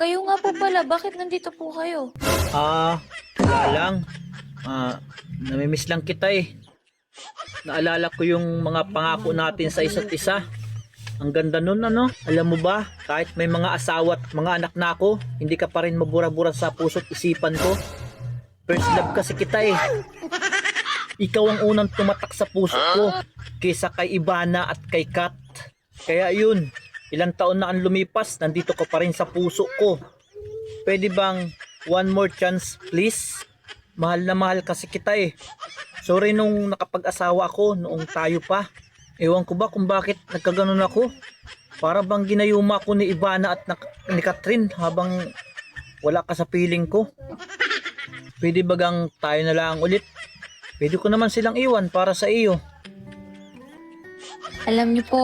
Kayo nga po pala, bakit nandito po kayo? Wala lang. Namimiss lang kita eh. Naalala ko yung mga pangako natin sa isa't isa. Ang ganda nun ano. Alam mo ba, kahit may mga asawa at mga anak na ako, hindi ka pa rin mabura-bura sa puso't isipan ko. First love kasi kita eh. Ikaw ang unang tumatak sa puso ko kaysa kay Ivana at kay Kat. Kaya yun, ilang taon na ang lumipas, nandito ka pa rin sa puso ko. Pwede bang one more chance please? Mahal na mahal kasi kita eh. Sorry nung nakapag-asawa ako noong tayo pa. Ewan ko ba kung bakit nagkaganon ako. Para bang ginayuma ko ni Ivana at ni Catherine habang wala ka sa piling ko. Pwede bagang tayo na lang ulit? Pwede ko naman silang iwan para sa iyo. Alam niyo po,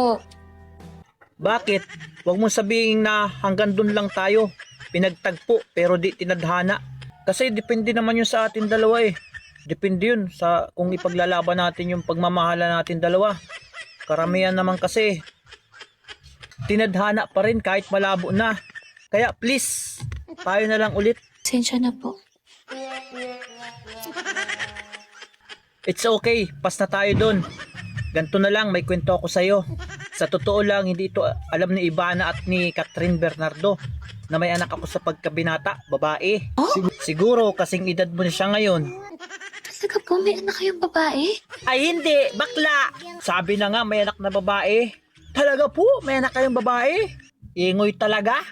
Bakit? Huwag mong sabihin na hanggang dun lang tayo. Pinagtagpo pero di tinadhana. Kasi depende naman yun sa atin dalawa eh. Depende yun sa kung ipaglalaban natin yung pagmamahala natin dalawa. Karamihan naman kasi tinadhana pa rin kahit malabo na. Kaya please, tayo na lang ulit. pasensya na po. It's okay, pas na tayo dun. Ganto na lang, may kwento ako sa'yo. Sa totoo lang, hindi ito alam ni Ivana at ni Catherine Bernardo na may anak ako sa pagkabinata, babae. Siguro kasing edad mo na siya ngayon. Talaga po, may anak kayong babae? Ay hindi, bakla! Sabi na nga may anak na babae. Talaga po, may anak kayong babae? Ingoy talaga.